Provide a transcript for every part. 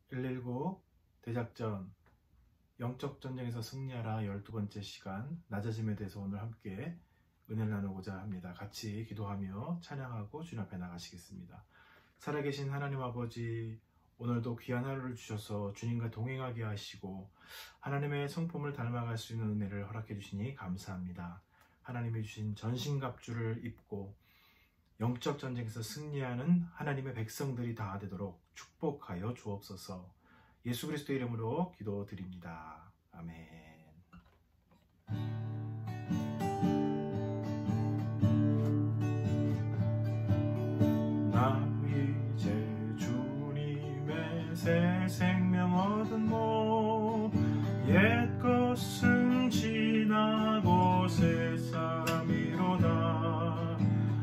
119 대작전 영적 전쟁에서 승리하라 12번째 시간 낮아짐에 대해서 오늘 함께 은혜를 나누고자 합니다. 같이 기도하며 찬양하고 주님 앞에 나가시겠습니다. 살아계신 하나님 아버지, 오늘도 귀한 하루를 주셔서 주님과 동행하게 하시고 하나님의 성품을 닮아갈 수 있는 은혜를 허락해 주시니 감사합니다. 하나님이 주신 전신갑주를 입고 영적 전쟁에서 승리하는 하나님의 백성들이 다 되도록 축복하여 주옵소서. 예수 그리스도의 이름으로 기도드립니다. 아멘. 나 이제 주님의 새 생명 얻은 몸, 옛 것은 지나고 새 사람이로다.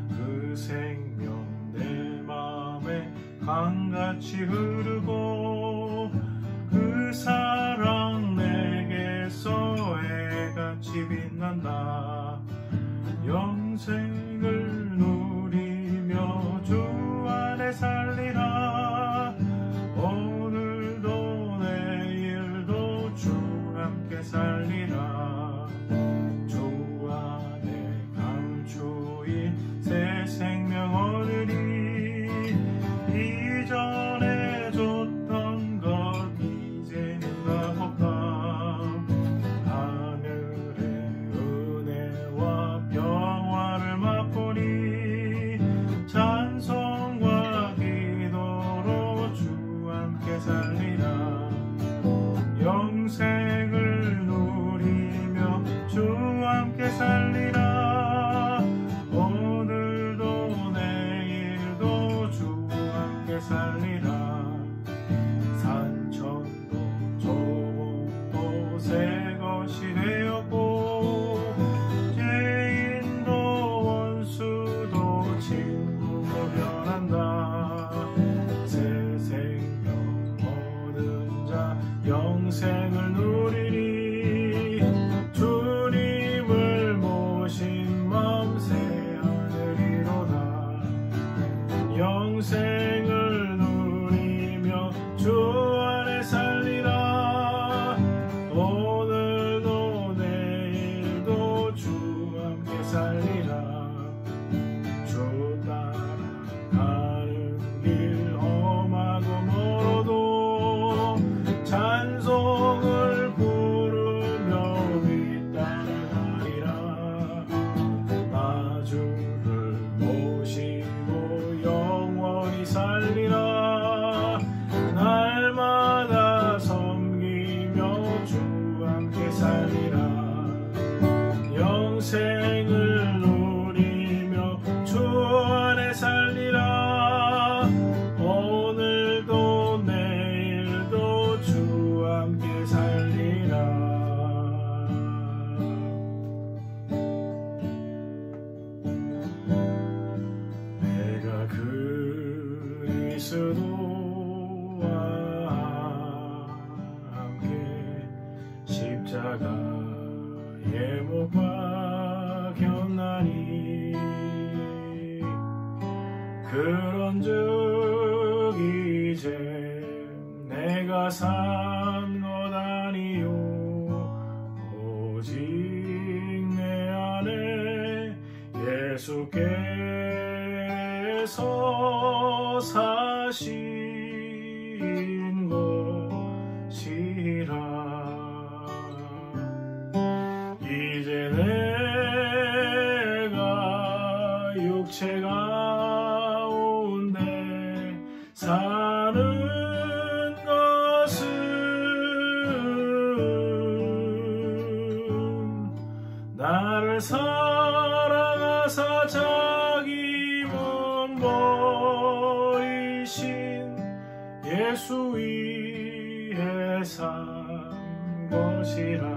그 생명 내 맘에 강같이 흐르고 그 사랑 내게서 해같이 빛난다. 영생을 누리며 주 안에 살리라. 오늘도 내일도 주 함께 살리라. 주 안에 감추인 새 생명 얻으리. 이전에 줬던 것 이제는 값없다. 하늘의 은혜와 평화를 맛보니 찬송과 기도로 주 함께 살리라. 영생을 누리며 주 함께 살리라. 오늘도 내일도 주 함께 살리라. 산천도 조목도 새 것이 되었고 죄인도 원수도 친구로 변한다. 새 생명 얻은 자 영생을 누리니. 주님을 모신 마음 새 하늘이로다. 영생을 누리며 주 안에 살리라. 오늘도 내일도 주 함께 살리라. 주 따라가는 길 험하고 멀어도 찬송을 부르며 위 따라가리라. 나 주를 모시고 영원히 살리라. 날마다 섬기며 주 함께 살리라. 영생을 누리며 주 안에 살리라. 오늘도 내일도 주 함께 살리라. 내가 그리스도와 함께 십자가에 못 박혔나니. 그런즉 이제 내가 산 것 아니요 오직 내 안에 예수께서 사신 것이라. 이제 내가 육체 가운데 사는 것은 나를 사랑하사 자기 몸 버리신 예수 위에 산 것이라.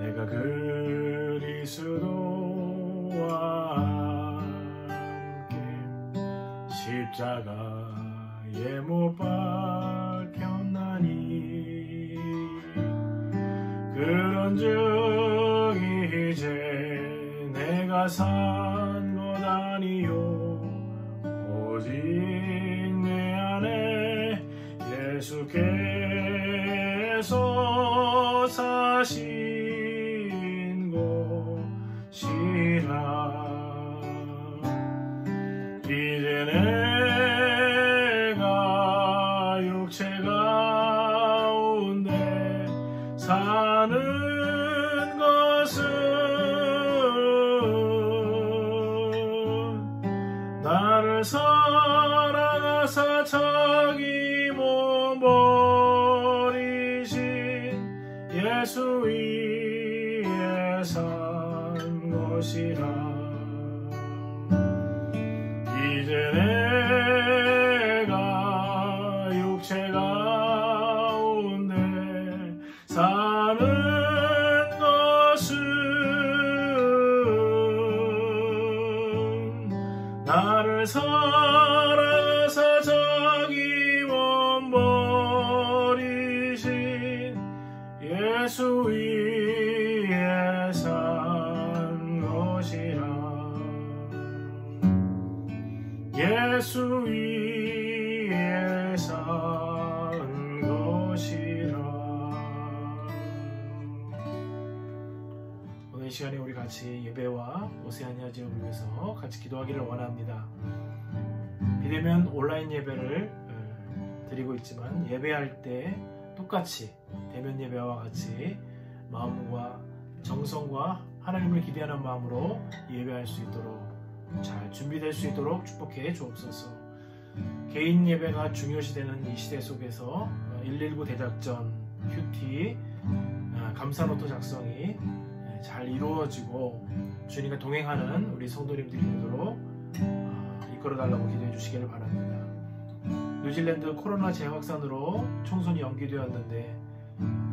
내가 그리스도와 함께 십자가에 못 박혔나니. 그런즉 이제 내가 산 것 아니요 오직 내 하신 곳이라. 이제 내가 육체 가운데 사는 것은 나를 사랑하사 자기 몸 버리신 예수 위에 산 것이라. 이제 내가 육체 가운데 사는 것은 나를 사랑하사 자기 몸 버리신 예수 위에 산 것이라. 예수 위에 산 것이라. 오늘 이 시간에 우리 같이 예배와 오세아니아 지역을 위해서 같이 기도하기를 원합니다. 비대면 온라인 예배를 드리고 있지만 예배할 때 똑같이 대면 예배와 같이 마음과 정성과 하나님을 기대하는 마음으로 예배할 수 있도록 잘 준비될 수 있도록 축복해 주옵소서. 개인 예배가 중요시되는 이 시대 속에서 119 대작전, 큐티, 감사노트 작성이 잘 이루어지고 주님과 동행하는 우리 성도님들이 되도록 이끌어달라고 기도해 주시기를 바랍니다. 뉴질랜드 코로나 재확산으로 총선이 연기되었는데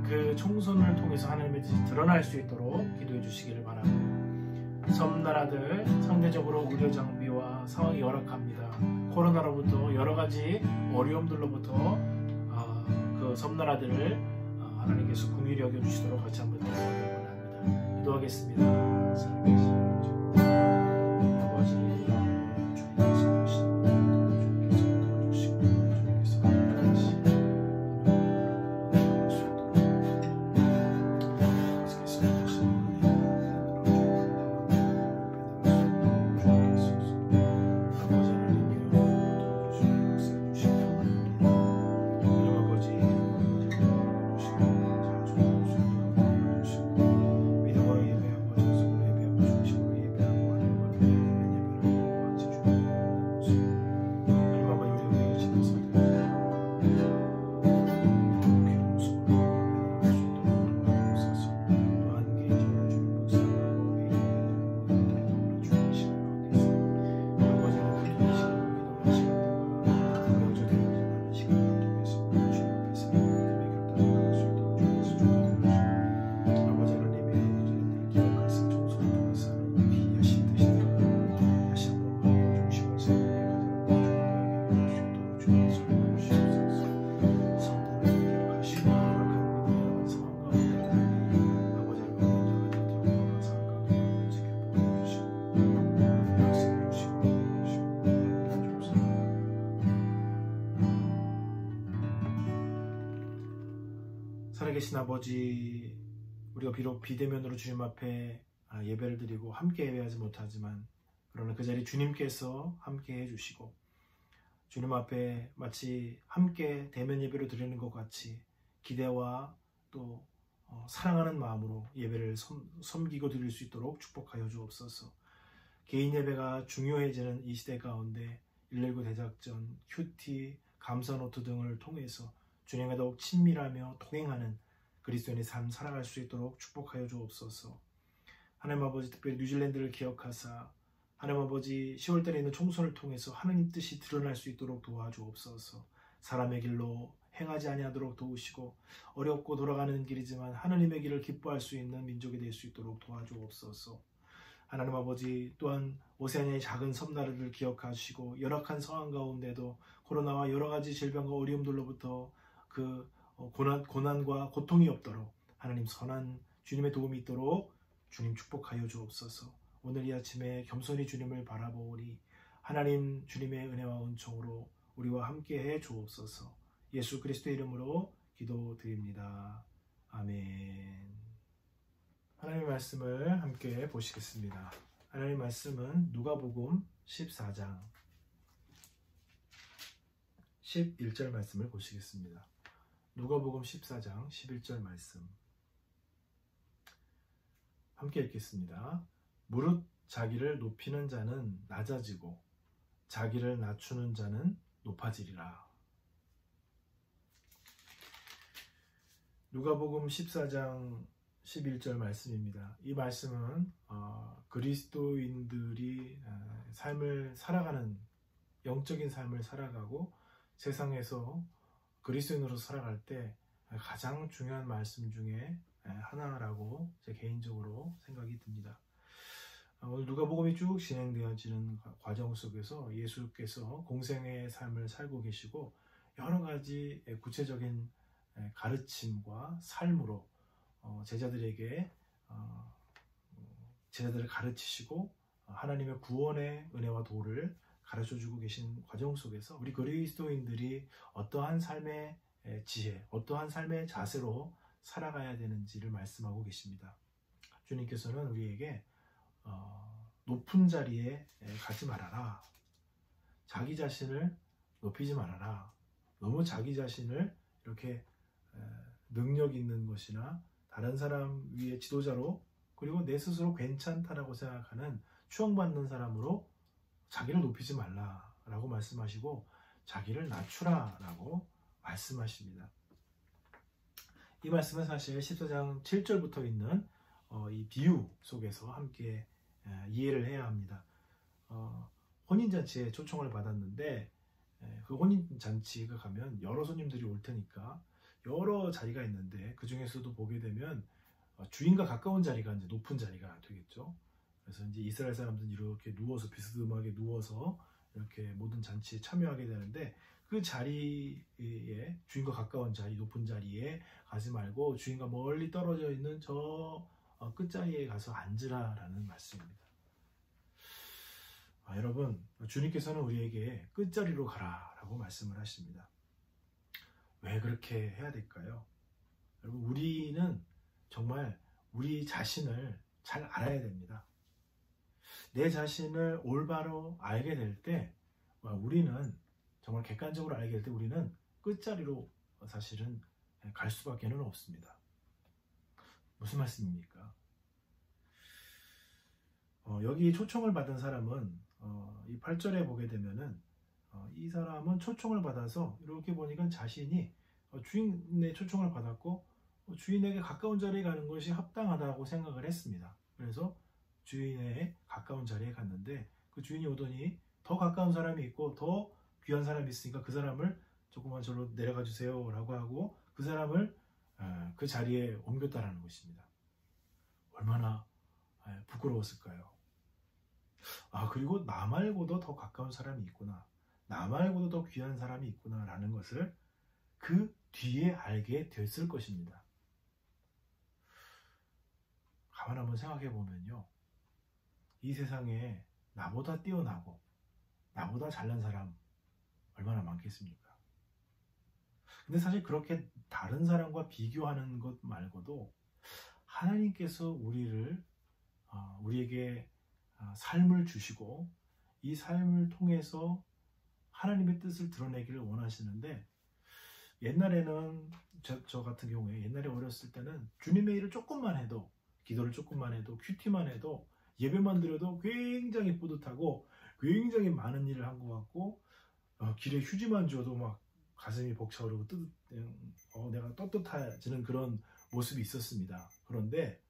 그 총선을 통해서 하나님의 뜻이 드러날 수 있도록 기도해 주시기를 바랍니다. 섬나라들 상대적으로 의료 장비와 상황이 열악합니다. 코로나로부터 여러 가지 어려움들로부터 그 섬나라들을 하나님께서 긍휼히 여겨주시도록 같이 한번 기도하기를 원합니다. 기도하겠습니다. 살아계신 아버지, 살아계신 아버지, 우리가 비록 비대면으로 주님 앞에 예배를 드리고 함께 예배하지 못하지만 그러나 그 자리 주님께서 함께 해주시고 주님 앞에 마치 함께 대면 예배로 드리는 것 같이 기대와 또 사랑하는 마음으로 예배를 섬기고 드릴 수 있도록 축복하여 주옵소서. 개인 예배가 중요해지는 이 시대 가운데 119 대작전, 큐티, 감사노트 등을 통해서 주님과 더욱 친밀하며 동행하는 그리스도인의 삶 살아갈 수 있도록 축복하여 주옵소서. 하나님 아버지, 특별히 뉴질랜드를 기억하사 하나님 아버지 10월달에 있는 총선을 통해서 하나님 뜻이 드러날 수 있도록 도와주옵소서. 사람의 길로 행하지 아니하도록 도우시고 어렵고 돌아가는 길이지만 하나님의 길을 기뻐할 수 있는 민족이 될 수 있도록 도와주옵소서. 하나님 아버지, 또한 오세아니아의 작은 섬나라를 기억하시고 열악한 상황 가운데도 코로나와 여러 가지 질병과 어려움들로부터 그 고난과 고통이 없도록 하나님 선한 주님의 도움이 있도록 주님 축복하여 주옵소서. 오늘 이 아침에 겸손히 주님을 바라보오니 하나님 주님의 은혜와 은총으로 우리와 함께해 주옵소서. 예수 그리스도의 이름으로 기도드립니다. 아멘. 하나님의 말씀을 함께 보시겠습니다. 하나님의 말씀은 누가복음 14장 11절 말씀을 보시겠습니다. 누가복음 14장 11절 말씀 함께 읽겠습니다. 무릇 자기를 높이는 자는 낮아지고 자기를 낮추는 자는 높아지리라. 누가복음 14장 11절 말씀입니다. 이 말씀은 그리스도인들이 삶을 살아가는 영적인 삶을 살아가고 세상에서 그리스도인으로 살아갈 때 가장 중요한 말씀 중에 하나라고 제 개인적으로 생각이 듭니다. 오늘 누가복음이 쭉 진행되어지는 과정 속에서 예수께서 공생의 삶을 살고 계시고 여러 가지 구체적인 가르침과 삶으로 제자들을 가르치시고 하나님의 구원의 은혜와 도를 가르쳐주고 계신 과정 속에서 우리 그리스도인들이 어떠한 삶의 지혜, 어떠한 삶의 자세로 살아가야 되는지를 말씀하고 계십니다. 주님께서는 우리에게 높은 자리에 가지 말아라. 자기 자신을 높이지 말아라. 너무 자기 자신을 이렇게 능력 있는 것이나 다른 사람 위에 지도자로 그리고 내 스스로 괜찮다라고 생각하는 추앙받는 사람으로 자기를 높이지 말라라고 말씀하시고 자기를 낮추라라고 말씀하십니다. 이 말씀은 사실 14장 7절부터 있는 이 비유 속에서 함께 이해를 해야 합니다. 혼인잔치에 초청을 받았는데 그 혼인잔치가 가면 여러 손님들이 올 테니까 여러 자리가 있는데 그 중에서도 보게 되면 주인과 가까운 자리가 이제 높은 자리가 되겠죠. 그래서 이제 이스라엘 사람들은 이렇게 누워서 비스듬하게 누워서 이렇게 모든 잔치에 참여하게 되는데 그 자리에 주인과 가까운 자리, 높은 자리에 가지 말고 주인과 멀리 떨어져 있는 저 끝자리에 가서 앉으라라는 말씀입니다. 여러분, 주님께서는 우리에게 끝자리로 가라라고 말씀을 하십니다. 왜 그렇게 해야 될까요? 여러분, 우리는 정말 우리 자신을 잘 알아야 됩니다. 내 자신을 올바로 알게 될 때 우리는 정말 객관적으로 알게 될 때 우리는 끝자리로 사실은 갈 수밖에 없습니다. 무슨 말씀입니까? 여기 초청을 받은 사람은 이 8절에 보게 되면은 이 사람은 초청을 받아서 이렇게 보니까 자신이 주인의 초청을 받았고 주인에게 가까운 자리에 가는 것이 합당하다고 생각을 했습니다. 그래서 주인의 가까운 자리에 갔는데 그 주인이 오더니 더 가까운 사람이 있고 더 귀한 사람이 있으니까 그 사람을 조금만 절로 내려가 주세요 라고 하고 그 사람을 그 자리에 옮겼다라는 것입니다. 얼마나 부끄러웠을까요? 그리고 나 말고도 더 가까운 사람이 있구나, 나 말고도 더 귀한 사람이 있구나 라는 것을 그 뒤에 알게 됐을 것입니다. 가만 한번 생각해 보면요, 이 세상에 나보다 뛰어나고 나보다 잘난 사람 얼마나 많겠습니까? 근데 사실 그렇게 다른 사람과 비교하는 것 말고도 하나님께서 우리에게 삶을 주시고 이 삶을 통해서 하나님의 뜻을 드러내기를 원하시는데, 옛날에는 저 같은 경우에 옛날에 어렸을 때는 주님의 일을 조금만 해도, 기도를 조금만 해도, 큐티만 해도, 예배만 드려도 굉장히 뿌듯하고 굉장히 많은 일을 한 것 같고 길에 휴지만 줘도 막 가슴이 벅차오르고 내가 떳떳해지는 그런 모습이 있었습니다. 그런데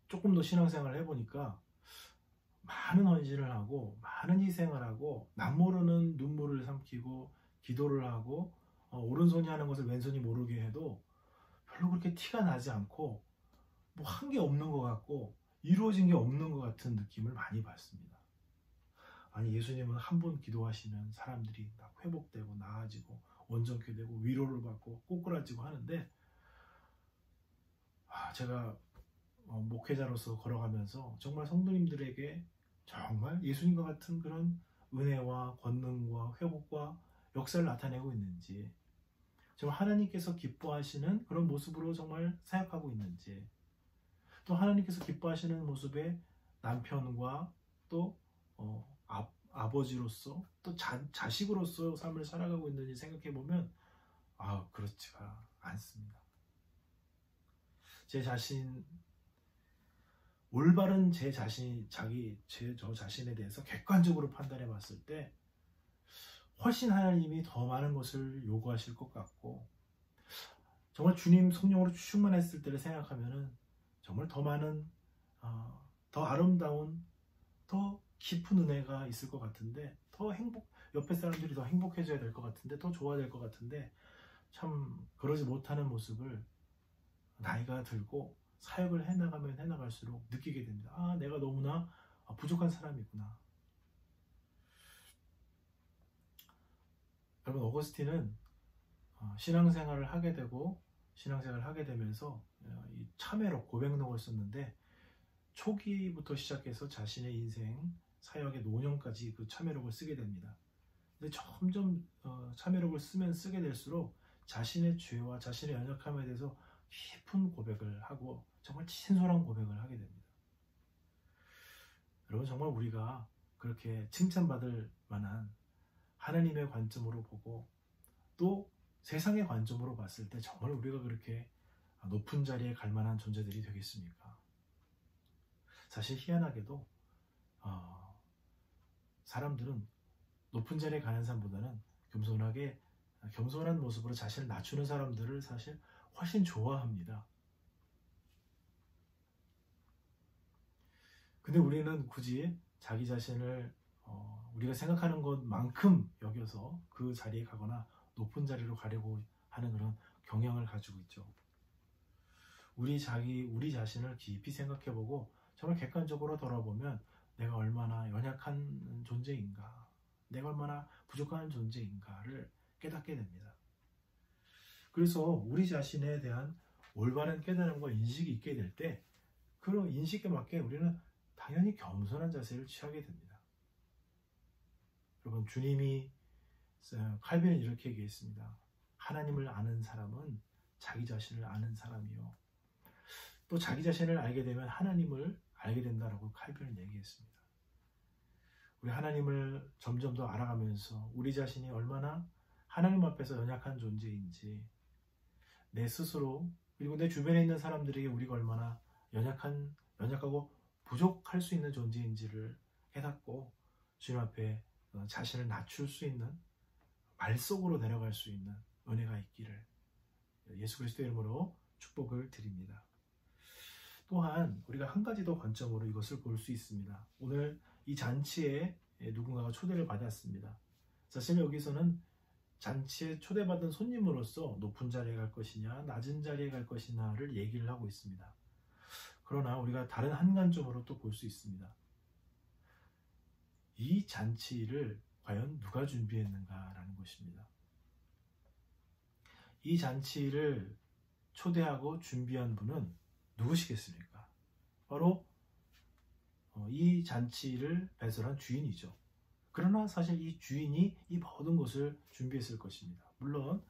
조금 더 신앙생활을 해보니까 많은 헌신을 하고 많은 희생을 하고 남모르는 눈물을 삼키고 기도를 하고 오른손이 하는 것을 왼손이 모르게 해도 별로 그렇게 티가 나지 않고 뭐 한 게 없는 것 같고 이루어진 게 없는 것 같은 느낌을 많이 받습니다. 아니, 예수님은 한 번 기도하시면 사람들이 다 회복되고 나아지고 온전케 되고 위로를 받고 꼬꾸라지고 하는데, 제가 목회자로서 걸어가면서 정말 성도님들에게 정말 예수님과 같은 그런 은혜와 권능과 회복과 역사를 나타내고 있는지, 정말 하나님께서 기뻐하시는 그런 모습으로 정말 사역하고 있는지, 또 하나님께서 기뻐하시는 모습의 남편과 또 아버지로서 또 자식으로서 삶을 살아가고 있는지 생각해 보면 그렇지가 않습니다. 제 자신, 올바른 제 자신에 대해서 객관적으로 판단해 봤을 때 훨씬 하나님이 더 많은 것을 요구하실 것 같고, 정말 주님 성령으로 충만했을 때를 생각하면은 정말 더 많은, 더 아름다운, 더 깊은 은혜가 있을 것 같은데, 옆에 사람들이 더 행복해져야 될 것 같은데, 더 좋아야 될 것 같은데, 참 그러지 못하는 모습을 나이가 들고 사역을 해나가면 해나갈수록 느끼게 됩니다. 내가 너무나 부족한 사람이구나. 여러분, 어거스틴은 신앙생활을 하게 되면서 이 참회록, 고백록을 썼는데, 초기부터 시작해서 자신의 인생 사역의 노년까지 그 참회록을 쓰게 됩니다. 근데 점점 참회록을 쓰게 될수록 자신의 죄와 자신의 연약함에 대해서 깊은 고백을 하고 정말 진솔한 고백을 하게 됩니다. 여러분, 정말 우리가 그렇게 칭찬받을 만한 하나님의 관점으로 보고 또 세상의 관점으로 봤을 때 정말 우리가 그렇게 높은 자리에 갈 만한 존재들이 되겠습니까? 사실 희한하게도 사람들은 높은 자리에 가는 사람보다는 겸손한 모습으로 자신을 낮추는 사람들을 사실 훨씬 좋아합니다. 근데 우리는 굳이 자기 자신을 우리가 생각하는 것만큼 여겨서 그 자리에 가거나 높은 자리로 가려고 하는 그런 경향을 가지고 있죠. 우리 자신을 깊이 생각해보고 정말 객관적으로 돌아보면 내가 얼마나 연약한 존재인가, 내가 얼마나 부족한 존재인가를 깨닫게 됩니다. 그래서 우리 자신에 대한 올바른 깨달음과 인식이 있게 될 때 그런 인식에 맞게 우리는 당연히 겸손한 자세를 취하게 됩니다. 여러분, 주님이 칼빈은 이렇게 얘기했습니다. 하나님을 아는 사람은 자기 자신을 아는 사람이요, 또 자기 자신을 알게 되면 하나님을 알게 된다라고 칼빈은 얘기했습니다. 우리 하나님을 점점 더 알아가면서 우리 자신이 얼마나 하나님 앞에서 연약한 존재인지, 내 스스로 그리고 내 주변에 있는 사람들에게 우리가 얼마나 연약하고 부족할 수 있는 존재인지를 깨닫고 주님 앞에 자신을 낮출 수 있는, 말 속으로 내려갈 수 있는 은혜가 있기를 예수 그리스도의 이름으로 축복을 드립니다. 또한 우리가 한 가지 더 관점으로 이것을 볼 수 있습니다. 오늘 이 잔치에 누군가가 초대를 받았습니다. 사실 여기서는 잔치에 초대받은 손님으로서 높은 자리에 갈 것이냐 낮은 자리에 갈 것이냐를 얘기를 하고 있습니다. 그러나 우리가 다른 한 관점으로 또 볼 수 있습니다. 이 잔치를 과연 누가 준비했는가라는 것입니다. 이 잔치를 초대하고 준비한 분은 누구시겠습니까? 바로 이 잔치를 배설한 주인이죠. 그러나 사실 이 주인이 이 모든 것을 준비했을 것입니다. 물론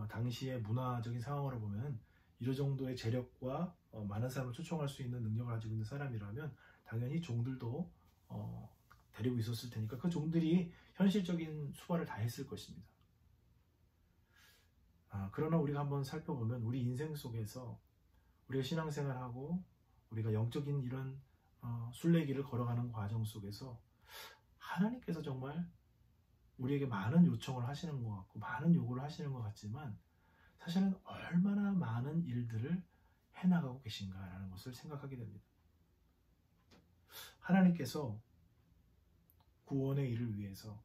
당시의 문화적인 상황으로 보면 이 정도의 재력과 많은 사람을 초청할 수 있는 능력을 가지고 있는 사람이라면 당연히 종들도 데리고 있었을 테니까 그 종들이 현실적인 수발을 다 했을 것입니다. 그러나 우리가 한번 살펴보면 우리 인생 속에서 우리가 신앙생활하고 우리가 영적인 이런 순례길을 걸어가는 과정 속에서 하나님께서 정말 우리에게 많은 요청을 하시는 것 같고 많은 요구를 하시는 것 같지만 사실은 얼마나 많은 일들을 해나가고 계신가라는 것을 생각하게 됩니다. 하나님께서 구원의 일을 위해서,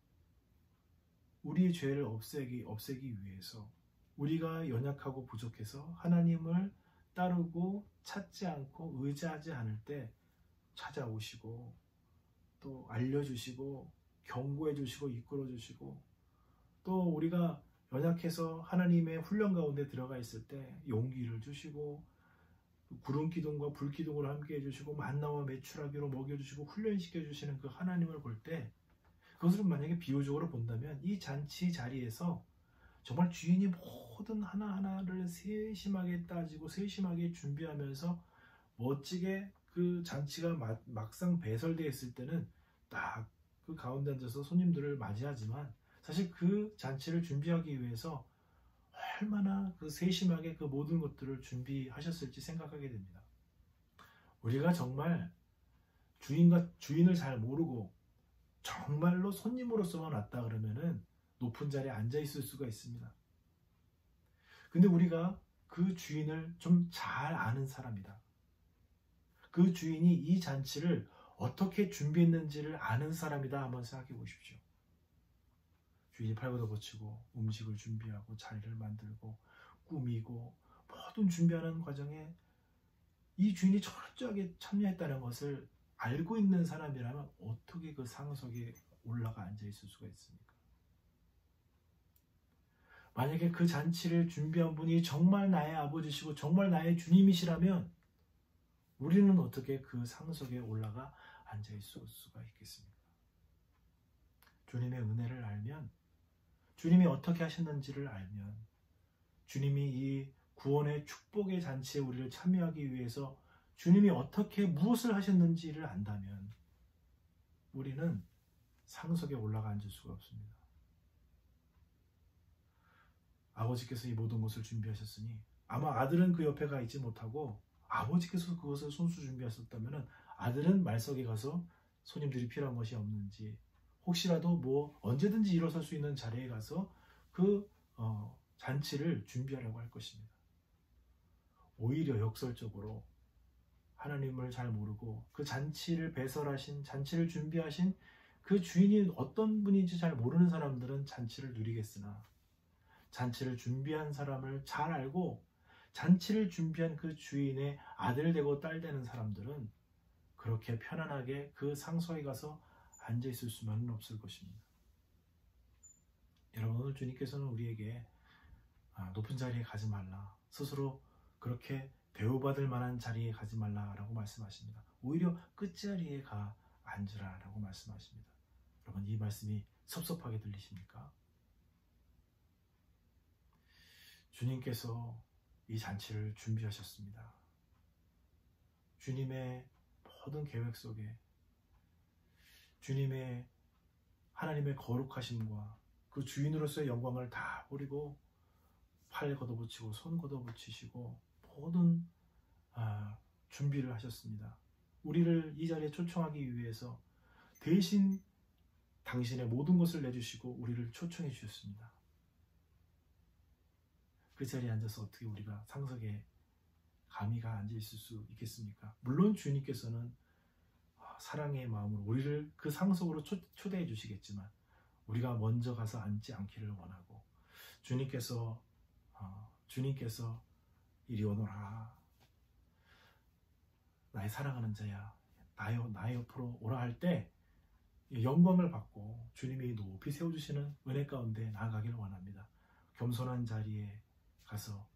우리의 죄를 없애기 위해서, 우리가 연약하고 부족해서 하나님을 따르고 찾지 않고 의지하지 않을 때 찾아오시고 또 알려주시고 경고해 주시고 이끌어 주시고, 또 우리가 연약해서 하나님의 훈련 가운데 들어가 있을 때 용기를 주시고 구름 기둥과 불 기둥으로 함께 해주시고 만나와 메추라기로 먹여주시고 훈련시켜 주시는 그 하나님을 볼 때, 그것을 만약에 비유적으로 본다면 이 잔치 자리에서 정말 주인이 모든 하나하나를 세심하게 따지고 세심하게 준비하면서 멋지게 그 잔치가 막상 배설되어 있을 때는 딱 그 가운데 앉아서 손님들을 맞이하지만 사실 그 잔치를 준비하기 위해서 얼마나 그 세심하게 그 모든 것들을 준비하셨을지 생각하게 됩니다. 우리가 정말 주인을 잘 모르고 정말로 손님으로서만 왔다 그러면은 높은 자리에 앉아 있을 수가 있습니다. 근데 우리가 그 주인을 좀 잘 아는 사람이다. 그 주인이 이 잔치를 어떻게 준비했는지를 아는 사람이다 한번 생각해 보십시오. 주인이 팔고도 고치고 음식을 준비하고 자리를 만들고 꾸미고 모든 준비하는 과정에 이 주인이 철저하게 참여했다는 것을 알고 있는 사람이라면 어떻게 그 상석에 올라가 앉아 있을 수가 있습니까? 만약에 그 잔치를 준비한 분이 정말 나의 아버지시고 정말 나의 주님이시라면 우리는 어떻게 그 상석에 올라가 앉아 있을 수가 있겠습니까? 주님의 은혜를 알면, 주님이 어떻게 하셨는지를 알면, 주님이 이 구원의 축복의 잔치에 우리를 참여하기 위해서 주님이 어떻게 무엇을 하셨는지를 안다면 우리는 상석에 올라가 앉을 수가 없습니다. 아버지께서 이 모든 것을 준비하셨으니 아마 아들은 그 옆에 가 있지 못하고 아버지께서 그것을 손수 준비하셨다면 아들은 말석에 가서 손님들이 필요한 것이 없는지 혹시라도 뭐 언제든지 일어설 수 있는 자리에 가서 그 잔치를 준비하려고 할 것입니다. 오히려 역설적으로 하나님을 잘 모르고 그 잔치를 배설하신, 잔치를 준비하신 그 주인이 어떤 분인지 잘 모르는 사람들은 잔치를 누리겠으나 잔치를 준비한 사람을 잘 알고 잔치를 준비한 그 주인의 아들 되고 딸 되는 사람들은 그렇게 편안하게 그 상석에 가서 앉아 있을 수만은 없을 것입니다. 여러분, 오늘 주님께서는 우리에게 높은 자리에 가지 말라, 스스로 그렇게 대우받을 만한 자리에 가지 말라라고 말씀하십니다. 오히려 끝자리에 가 앉으라라고 말씀하십니다. 여러분, 이 말씀이 섭섭하게 들리십니까? 주님께서 이 잔치를 준비하셨습니다. 주님의 모든 계획 속에 주님의 하나님의 거룩하심과 그 주인으로서의 영광을 다 버리고 팔 걷어붙이고 손 걷어붙이시고 모든 준비를 하셨습니다. 우리를 이 자리에 초청하기 위해서 대신 당신의 모든 것을 내주시고 우리를 초청해 주셨습니다. 그 자리에 앉아서 어떻게 우리가 상석에 감히 가 앉아 있을 수 있겠습니까? 물론 주님께서는 사랑의 마음으로 우리를 그 상석으로 초대해 주시겠지만 우리가 먼저 가서 앉지 않기를 원하고 주님께서 이리 오너라, 나의 사랑하는 자야, 나의 옆으로 오라 할 때 영광을 받고 주님이 높이 세워주시는 은혜 가운데 나아가기를 원합니다. 겸손한 자리에 가서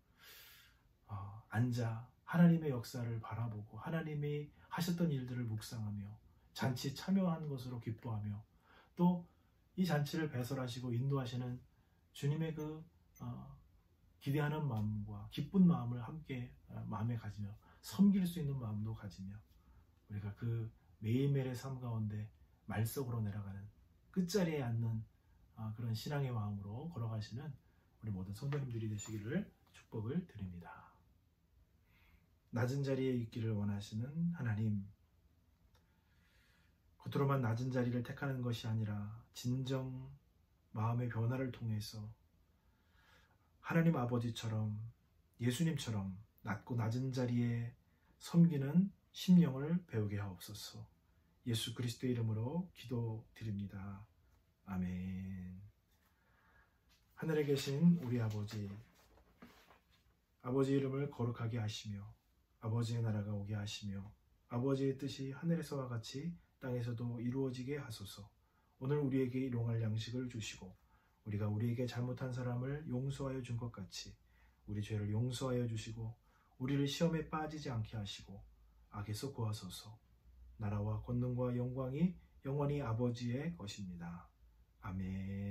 앉아 하나님의 역사를 바라보고 하나님이 하셨던 일들을 묵상하며 잔치 참여한 것으로 기뻐하며 또 이 잔치를 배설하시고 인도하시는 주님의 그 기대하는 마음과 기쁜 마음을 함께 마음에 가지며 섬길 수 있는 마음도 가지며 우리가 그 매일매일의 삶 가운데 말석으로 내려가는 끝자리에 앉는 그런 신앙의 마음으로 걸어가시는 우리 모든 성도님들이 되시기를 축복을 드립니다. 낮은 자리에 있기를 원하시는 하나님, 겉으로만 낮은 자리를 택하는 것이 아니라 진정 마음의 변화를 통해서 하나님 아버지처럼 예수님처럼 낮고 낮은 자리에 섬기는 심령을 배우게 하옵소서. 예수 그리스도의 이름으로 기도드립니다. 아멘. 하늘에 계신 우리 아버지 이름을 거룩하게 하시며 아버지의 나라가 오게 하시며 아버지의 뜻이 하늘에서와 같이 땅에서도 이루어지게 하소서. 오늘 우리에게 일용할 양식을 주시고 우리가 우리에게 잘못한 사람을 용서하여 준 것 같이 우리 죄를 용서하여 주시고 우리를 시험에 빠지지 않게 하시고 악에서 구하소서. 나라와 권능과 영광이 영원히 아버지의 것입니다. 아멘.